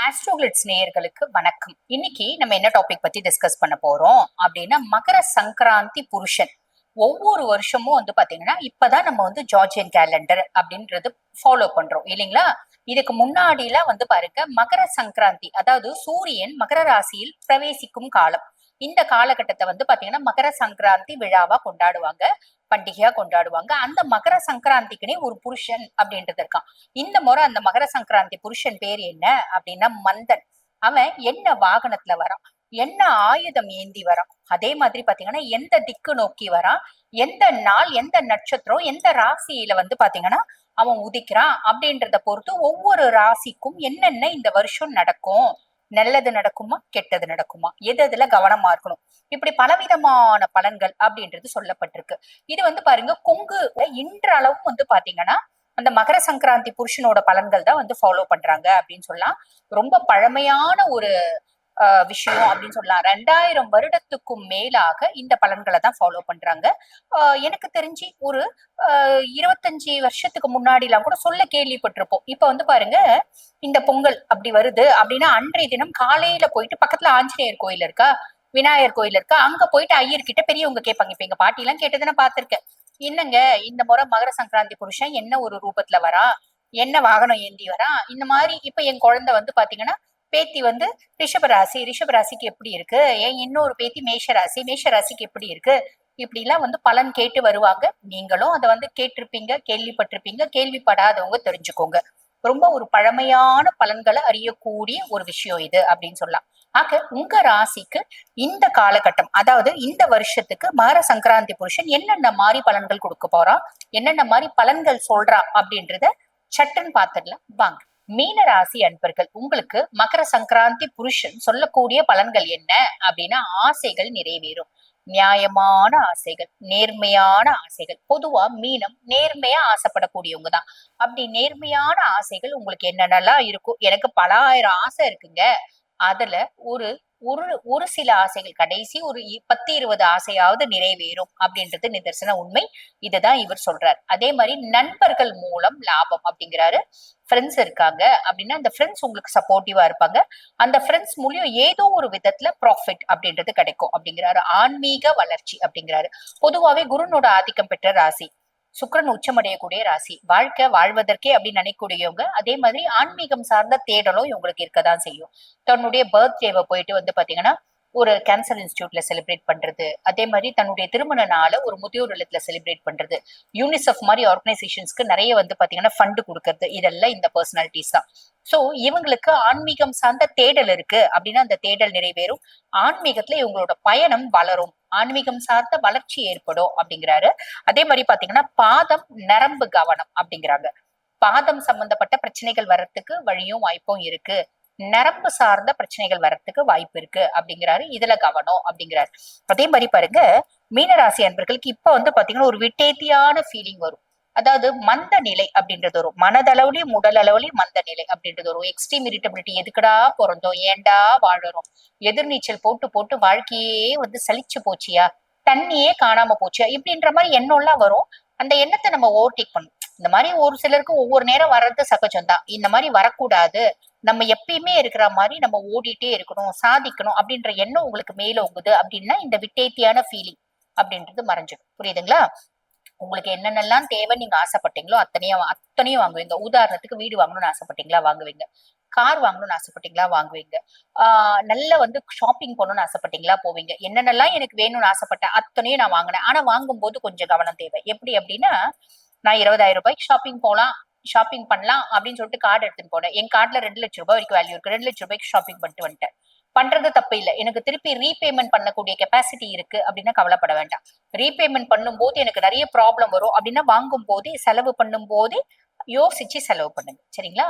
ஆஸ்ட்ரோகிளிட்ஸ் நேயர்களுக்கு வணக்கம். இன்னைக்கு நம்ம என்ன டாபிக் பத்தி டிஸ்கஸ் பண்ண போறோம் அப்படின்னா, மகர சங்கராந்தி புருஷன். ஒவ்வொரு வருஷமும் பாத்தீங்கன்னா, இப்பதான் நம்ம ஜார்ஜியன் கேலண்டர் அப்படின்றது ஃபாலோ பண்றோம் இல்லைங்களா? இதுக்கு முன்னாடி எல்லாம் பாருங்க, மகர சங்கராந்தி, அதாவது சூரியன் மகர ராசியில் பிரவேசிக்கும் காலம். இந்த காலகட்டத்தை பாத்தீங்கன்னா மகர சங்கராந்தி விழாவா கொண்டாடுவாங்க, பண்டிகையா கொண்டாடுவாங்க. அந்த மகர சங்கராந்திக்குனே ஒரு புருஷன் அப்படின்றது இருக்கான். இந்த முறை அந்த மகர சங்கராந்தி புருஷன் பேர் என்ன அப்படின்னா மந்தன். அவன் என்ன வாகனத்துல வரான், என்ன ஆயுதம் ஏந்தி வரான், அதே மாதிரி பாத்தீங்கன்னா எந்த திக்கு நோக்கி வரான், எந்த நாள், எந்த நட்சத்திரம், எந்த ராசியில பாத்தீங்கன்னா அவன் உதிக்கிறான் அப்படின்றத பொறுத்து ஒவ்வொரு ராசிக்கும் என்னென்ன இந்த வருஷம் நடக்கும், நல்லது நடக்குமா கெட்டது நடக்குமா, எதுல கவனமா இருக்கணும், இப்படி பலவிதமான பலன்கள் அப்படின்றது சொல்லப்பட்டிருக்கு. இது பாருங்க, கொங்கு இன்றளவும் பாத்தீங்கன்னா அந்த மகர சங்கராந்தி புருஷனோட பலன்கள் தான் ஃபாலோ பண்றாங்க அப்படின்னு சொல்லலாம். ரொம்ப பழமையான ஒரு விஷயம் அப்படின்னு சொல்லலாம். 2000 வருடத்துக்கும் மேலாக இந்த பலன்களை தான் ஃபாலோ பண்றாங்க. எனக்கு தெரிஞ்சு ஒரு 25 வருஷத்துக்கு முன்னாடி எல்லாம் கூட சொல்ல கேள்விப்பட்டிருப்போம். இப்ப பாருங்க, இந்த பொங்கல் அப்படி வருது அப்படின்னா அன்றைய தினம் காலையில போயிட்டு பக்கத்துல ஆஞ்சநேயர் கோயில் இருக்கா, விநாயகர் கோயில் இருக்கா, அங்க போயிட்டு ஐயர்கிட்ட பெரியவங்க கேட்பாங்க. இப்ப எங்க பாட்டி எல்லாம் கேட்டதுன்னு பாத்திருக்கேன். என்னங்க, இந்த முறை மகர சங்கராந்தி புருஷன் என்ன ஒரு ரூபத்துல வரா, என்ன வாகனம் ஏந்தி வரா, இந்த மாதிரி. இப்ப என் குழந்தை பாத்தீங்கன்னா பேத்தி ரிஷபராசி, ரிஷபராசிக்கு எப்படி இருக்கு, ஏன் இன்னொரு பேத்தி மேஷராசி, மேஷராசிக்கு எப்படி இருக்கு, இப்படி எல்லாம் பலன் கேட்டு வருவாங்க. நீங்களும் அதை கேட்டிருப்பீங்க, கேள்விப்பட்டிருப்பீங்க. கேள்விப்படாதவங்க தெரிஞ்சுக்கோங்க. ரொம்ப ஒரு பழமையான பலன்களை அறியக்கூடிய ஒரு விஷயம் இது அப்படின்னு சொல்லலாம். ஆக உங்க ராசிக்கு இந்த காலகட்டம், அதாவது இந்த வருஷத்துக்கு மகர சங்கராந்தி புருஷன் என்னென்ன மாதிரி பலன்கள் கொடுக்க போறான், என்னென்ன மாதிரி பலன்கள் சொல்றா அப்படின்றத சட்டுன்னு பாத்துடலாம் வாங்க. மீன ராசி அன்பர்கள், உங்களுக்கு மகர சங்கராந்தி புருஷன் சொல்லக்கூடிய பலன்கள் என்ன அப்படின்னா, ஆசைகள் நிறைவேறும். நியாயமான ஆசைகள், நேர்மையான ஆசைகள். பொதுவா மீனம் நேர்மையா ஆசைப்படக்கூடியவங்க தான். அப்படி நேர்மையான ஆசைகள் உங்களுக்கு என்னென்னலாம் இருக்கும், எனக்கு பல ஆயிரம் ஆசை இருக்குங்க, அதுல ஒரு ஒரு ஒரு சில ஆசைகள், கடைசி ஒரு 10-20 ஆசையாவது நிறைவேறும் அப்படின்றது நிதர்சன உண்மை. இதுதான் இவர் சொல்றார். அதே மாதிரி நண்பர்கள் மூலம் லாபம் அப்படிங்கிறாரு. ஃப்ரெண்ட்ஸ் இருக்காங்க அப்படின்னா அந்த ஃப்ரெண்ட்ஸ் உங்களுக்கு சப்போர்ட்டிவா இருப்பாங்க. அந்த ஃப்ரெண்ட்ஸ் மூலியம் ஏதோ ஒரு விதத்துல ப்ராஃபிட் அப்படின்றது கிடைக்கும் அப்படிங்கிறாரு. ஆன்மீக வளர்ச்சி அப்படிங்கிறாரு. பொதுவாவே குருனோட ஆதிக்கம் பெற்ற ராசி, சுக்கிரன் உச்சமடையக்கூடிய ராசி, வாழ்க்கை வாழ்வதற்கே அப்படின்னு நினைக்கக்கூடியவங்க. அதே மாதிரி ஆன்மீகம் சார்ந்த தேடலும் இவங்களுக்கு இருக்கதான் செய்யும். தன்னுடைய பர்த்டேவை போயிட்டு பாத்தீங்கன்னா ஒரு கேன்சர் இன்ஸ்டியூட்ல செலிப்ரேட் பண்றது, அதே மாதிரி தன்னுடைய திருமண நாளை ஒரு முதியோர் இல்லத்துல செலிப்ரேட் பண்றது, யூனிசெஃப் மாதிரி ஆர்கனைசேஷன்ஸ்க்கு நிறைய பாத்தீங்கன்னா ஃபண்ட் கொடுக்கறது, இதெல்லாம் இந்த பர்சனாலிட்டிஸ் தான். சோ இவங்களுக்கு ஆன்மீகம் சார்ந்த தேடல் இருக்கு அப்படின்னா அந்த தேடல் நிறைவேறும். ஆன்மீகத்துல இவங்களோட பயணம் வளரும், ஆன்மீகம் சார்ந்த வளர்ச்சி ஏற்படும் அப்படிங்கிறாரு. அதே மாதிரி பாத்தீங்கன்னா பாதம் நரம்பு கவனம் அப்படிங்கிறாங்க. பாதம் சம்பந்தப்பட்ட பிரச்சனைகள் வர்றதுக்கு வழியும் வாய்ப்பும் இருக்கு, நரம்பு சார்ந்த பிரச்சனைகள் வர்றதுக்கு வாய்ப்பு இருக்கு அப்படிங்கிறாரு. இதுல கவனம் அப்படிங்கிறாரு. அதே மாதிரி பாருங்க, மீனராசி அன்பர்களுக்கு இப்ப பாத்தீங்கன்னா ஒரு விட்டேத்தியான ஃபீலிங் வரும். அதாவது மந்த நிலை அப்படின்றது வரும். மனதளவுலயும் உடல் அளவுலயும் மந்த நிலை அப்படின்றது வரும். எக்ஸ்ட்ரீம் இரிட்டபிலிட்டி, எதுக்குடா பிறந்தோம், ஏண்டா வாழறோம், எதிர்நீச்சல் போட்டு போட்டு வாழ்க்கையே சலிச்சு போச்சியா, தண்ணியே காணாம போச்சியா, இப்படின்ற மாதிரி எண்ணம் எல்லாம் வரும். அந்த எண்ணத்தை நம்ம ஓவர்டேக் பண்ணும். இந்த மாதிரி ஒரு சிலருக்கு ஒவ்வொரு நேரம் வர்றது சகஜம் தான். இந்த மாதிரி வரக்கூடாது, நம்ம எப்பயுமே இருக்கிற மாதிரி நம்ம ஓடிட்டே இருக்கணும், சாதிக்கணும் அப்படின்ற எண்ணம் உங்களுக்கு மேல ஓங்குது அப்படின்னா இந்த விட்டேத்தியான ஃபீலிங் அப்படின்றது மறைஞ்சிடும். புரியுதுங்களா? உங்களுக்கு என்னென்னலாம் தேவை நீங்க ஆசைப்பட்டீங்களோ அத்தனையும் அத்தனையும் வாங்குவீங்க. உதாரணத்துக்கு வீடு வாங்கணும்னு ஆசைப்பட்டீங்களா வாங்குவீங்க, கார் வாங்கணும்னு ஆசைப்பட்டீங்களா வாங்குவீங்க, நல்ல ஷாப்பிங் போகணும்னு ஆசைப்பட்டீங்களா போவீங்க. என்னென்னலாம் எனக்கு வேணும்னு ஆசைப்பட்டேன் அத்தனையும் நான் வாங்கினேன். ஆனா வாங்கும் போது கொஞ்சம் கவனம் தேவை. எப்படி அப்படின்னா, நான் 20,000 ரூபாய்க்கு ஷாப்பிங் போலாம், ஷாப்பிங் பண்ணலாம் அப்படின்னு சொல்லிட்டு கார்டு எடுத்துட்டு போனேன். என் கார்டுல 2,00,000 ரூபாய் வரைக்கும் வேல்யூ இருக்கு. 2,00,000 ரூபாய்க்கு ஷாப்பிங் பண்ணிட்டு வந்துட்டேன். பண்றது தப்பு இல்லை, எனக்கு திருப்பி ரீபேமெண்ட் பண்ணக்கூடிய கெப்பாசிட்டி இருக்கு அப்படின்னா கவலைப்பட வேண்டாம். ரீபேமெண்ட் பண்ணும் போது எனக்கு நிறைய ப்ராப்ளம் வரும் அப்படின்னா வாங்கும் போதே, செலவு பண்ணும் போதே யோசிச்சு செலவு பண்ணுங்க. சரிங்களா?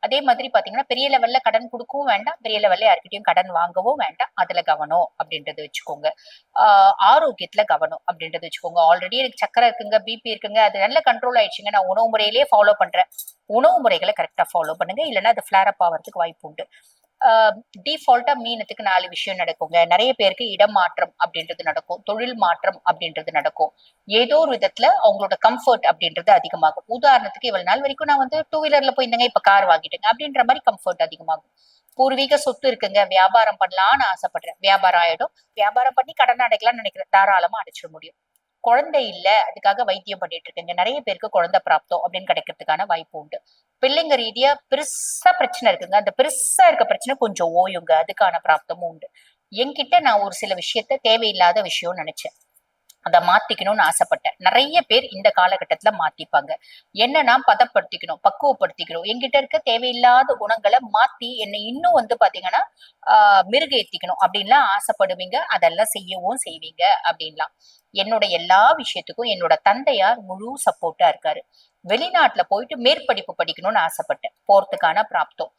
அதே மாதிரி பாத்தீங்கன்னா பெரிய லெவல்ல கடன் கொடுக்கவும் வேண்டாம், பெரிய லெவல்ல யார்கிட்டயும் கடன் வாங்கவும் வேண்டாம். அதுல கவனம் அப்படின்றது வச்சுக்கோங்க. ஆரோக்கியத்துல கவனம் அப்படின்றது வச்சுக்கோங்க. ஆல்ரெடி எனக்கு சக்கரை இருக்குங்க, பிபி இருக்குங்க, அது நல்ல கண்ட்ரோல் ஆயிடுச்சுங்க, நான் உணவு முறையிலேயே ஃபாலோ பண்றேன். உணவு முறைகளை கரெக்டா ஃபாலோ பண்ணுங்க, இல்லைன்னா அது ஃபிளேர் அப் ஆகிறதுக்கு வாய்ப்பு உண்டு. டிஃபால்ட்டா மீனத்துக்கு 4 விஷயம் நடக்குங்க. நிறைய பேருக்கு இடம் மாற்றம் அப்படின்றது நடக்கும், தொழில் மாற்றம் அப்படின்றது நடக்கும். ஏதோ ஒரு விதத்துல அவங்களோட கம்ஃபர்ட் அப்படின்றது அதிகமாகும். உதாரணத்துக்கு இவ்வளவு நாள் வரைக்கும் நான் 2 வீலர்ல போயிருந்தேங்க, இப்ப கார் வாங்கிட்டேங்க அப்படின்ற மாதிரி கம்ஃபர்ட் அதிகமாகும். பூர்வீக சொத்து இருக்குங்க, வியாபாரம் பண்ணலாம்னு ஆசைப்படுறேன், வியாபாரம் ஆயிடும். வியாபாரம் பண்ணி கடன் அடைக்கலாம்னு நினைக்கிறேன், தாராளமா அடைச்சிட முடியும். குழந்தை இல்ல, அதுக்காக வைத்தியம் பண்ணிட்டு இருக்கேங்க, நிறைய பேருக்கு குழந்தை பிராப்தம் அப்படின்னு கிடைக்கிறதுக்கான வாய்ப்பு உண்டு. பிள்ளைங்க ரீதியா பெருசா பிரச்சனை இருக்குங்க, அந்த பெருசா இருக்க பிரச்சனை கொஞ்சம் ஓயுங்க, அதுக்கான பிராப்தமும் உண்டு. என்கிட்ட நான் ஒரு சில விஷயத்த தேவையில்லாத விஷயம் நினைச்சேன், அதை மாத்திக்கணும்னு ஆசைப்பட்டேன். நிறைய பேர் இந்த காலகட்டத்துல மாத்திப்பாங்க. என்னன்னா பதப்படுத்திக்கணும், பக்குவப்படுத்திக்கணும், என்கிட்ட இருக்க தேவையில்லாத குணங்களை மாத்தி என்னை இன்னும் பாத்தீங்கன்னா மிருகேத்திக்கணும் அப்படின்லாம் ஆசைப்படுவீங்க, அதெல்லாம் செய்யவும் செய்வீங்க அப்படின்லாம். என்னோட எல்லா விஷயத்துக்கும் என்னோட தந்தையார் முழு சப்போர்ட்டா இருக்காரு. வெளிநாட்டுல போயிட்டு மேற்படிப்பு படிக்கணும்னு ஆசைப்பட்டேன், போறதுக்கான பிராப்தம்.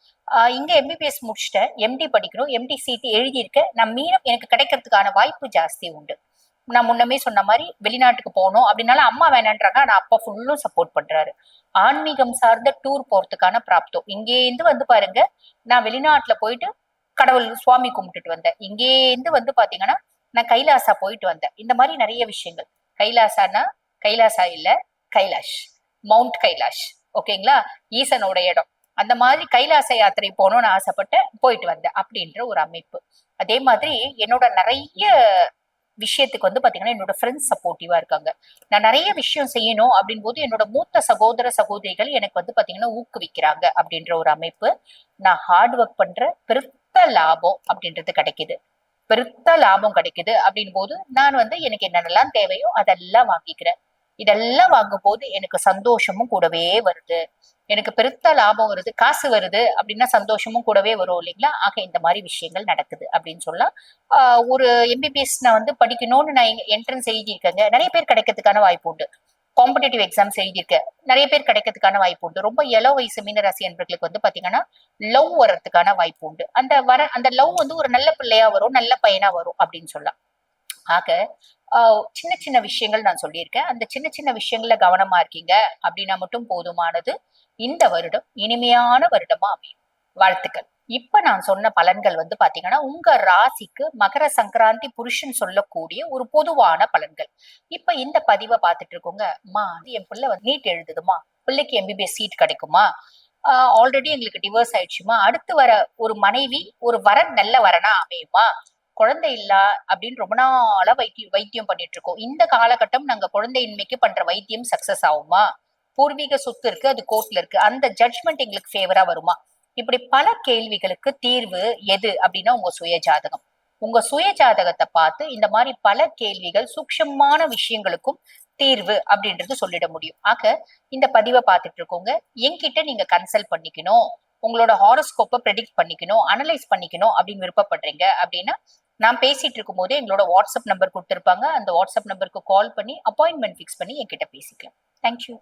இங்க எம்பிபிஎஸ் முடிச்சுட்டேன், எம்டி படிக்கணும், எம்டி சீட் எழுதியிருக்கேன். நான் மீண்டும் எனக்கு கிடைக்கிறதுக்கான வாய்ப்பு ஜாஸ்தி உண்டு. நான் முன்னமே சொன்ன மாதிரி வெளிநாட்டுக்கு போகணும் அப்படின்னாலும் அம்மா வேணான்றாங்க, ஆனா அப்பா ஃபுல்லும் சப்போர்ட் பண்றாரு. ஆன்மீகம் சார்ந்த டூர் போறதுக்கான பிராப்தம் இங்கேருந்து பாருங்க. நான் வெளிநாட்டுல போயிட்டு கடவுள் சுவாமி கும்பிட்டுட்டு வந்தேன். இங்கேருந்து பாத்தீங்கன்னா நான் கைலாசா போயிட்டு வந்தேன். இந்த மாதிரி நிறைய விஷயங்கள். கைலாசானா கைலாசா இல்ல, கைலாஷ், மவுண்ட் கைலாஷ், ஓகேங்களா, ஈசனோட இடம். அந்த மாதிரி கைலாச யாத்திரை போகணும்னு ஆசைப்பட்டு போயிட்டு வந்தேன் அப்படின்ற ஒரு அமைப்பு. அதே மாதிரி என்னோட நிறைய விஷயத்துக்கு பாத்தீங்கன்னா என்னோட ஃப்ரெண்ட்ஸ் சப்போர்ட்டிவா இருக்காங்க. நான் நிறைய விஷயம் செய்யணும் அப்படின் போது என்னோட மூத்த சகோதர சகோதரிகள் எனக்கு பாத்தீங்கன்னா ஊக்குவிக்கிறாங்க அப்படின்ற ஒரு அமைப்பு. நான் ஹார்ட் ஒர்க் பண்ற பெருத்த லாபம் அப்படின்றது கிடைக்குது, பெருத்த லாபம் கிடைக்குது அப்படின் போது நான் எனக்கு என்னென்னலாம் தேவையோ அதெல்லாம் வாங்கிக்கிறேன். இதெல்லாம் வாங்கும் போது எனக்கு சந்தோஷமும் கூடவே வருது, எனக்கு பெருத்த லாபம் வருது, காசு வருது அப்படின்னா சந்தோஷமும் கூடவே வரும் இல்லைங்களா. ஆக இந்த மாதிரி விஷயங்கள் நடக்குது அப்படின்னு சொல்லலாம். ஒரு எம்பிபிஎஸ் நான் படிக்கணும்னு நான் என்ட்ரன்ஸ் எழுதியிருக்கேங்க, நிறைய பேர் கிடைக்கிறதுக்கான வாய்ப்பு உண்டு. காம்படிட்டிவ் எக்ஸாம்ஸ் எழுதியிருக்கேன், நிறைய பேர் கிடைக்கிறதுக்கான வாய்ப்பு உண்டு. ரொம்ப இள வயசு மீனராசி என்பர்களுக்கு பாத்தீங்கன்னா லவ் வர்றதுக்கான வாய்ப்பு உண்டு. அந்த லவ் ஒரு நல்ல பிள்ளையா வரும், நல்ல பையனா வரும் அப்படின்னு சொல்லலாம். ஆக சின்ன சின்ன விஷயங்கள் நான் சொல்லியிருக்கேன், அந்த சின்ன சின்ன விஷயங்கள்ல கவனமா இருக்கீங்க அப்படின்னா மட்டும் போதுமானது. இந்த வருடம் இனிமையான வருடமா அமையும். வாழ்த்துக்கள். இப்ப நான் சொன்ன பலன்கள் பாத்தீங்கன்னா உங்க ராசிக்கு மகர சங்கராந்தி புருஷன் சொல்லக்கூடிய ஒரு பொதுவான பலன்கள். இப்ப இந்த பதிவை பார்த்துட்டு இருக்கோங்க, அம்மா என் பிள்ளை நீட் எழுதுதுமா, பிள்ளைக்கு எம்பிபிஎஸ் சீட் கிடைக்குமா, ஆல்ரெடி எங்களுக்கு டிவோர்ஸ் ஆயிடுச்சுமா, அடுத்து வர ஒரு மனைவி ஒரு வரன் நல்ல வரனா அமையுமா, குழந்தை இல்ல அப்படின்னு ரொம்ப நாளா வைத்தியம் பண்ணிட்டு இருக்கோம், இந்த காலகட்டம் நாங்க குழந்தையின்மைக்கு பண்ற வைத்தியம் சக்சஸ் ஆகுமா, பூர்வீக சொத்து இருக்கு அது கோர்ட்ல இருக்கு, அந்த ஜட்ஜ்மெண்ட் எங்களுக்கு ஃபேவரா வருமா. இப்படி பல கேள்விகளுக்கு தீர்வு எது அப்படின்னா உங்க சுய ஜாதகம். உங்க சுய ஜாதகத்தை பார்த்து இந்த மாதிரி பல கேள்விகள் சூக்ஷமான விஷயங்களுக்கும் தீர்வு அப்படின்றது சொல்லிட முடியும். ஆக இந்த பதிவை பார்த்துட்டு இருக்கோங்க, என்கிட்ட நீங்க கன்சல்ட் பண்ணிக்கணும், உங்களோட ஹாரோஸ்கோப்பை ப்ரெடிக்ட் பண்ணிக்கணும், அனலைஸ் பண்ணிக்கணும் அப்படின்னு விருப்பப்படுறீங்க அப்படின்னா நான் பேசிட்டு இருக்கும் போதே எங்களோட வாட்ஸ்அப் நம்பர் கொடுத்துருப்பாங்க, அந்த வாட்ஸ்அப் நம்பருக்கு கால் பண்ணி அப்பாயின்மெண்ட் ஃபிக்ஸ் பண்ணி என்கிட்ட பேசிக்கலாம். தேங்க்யூ.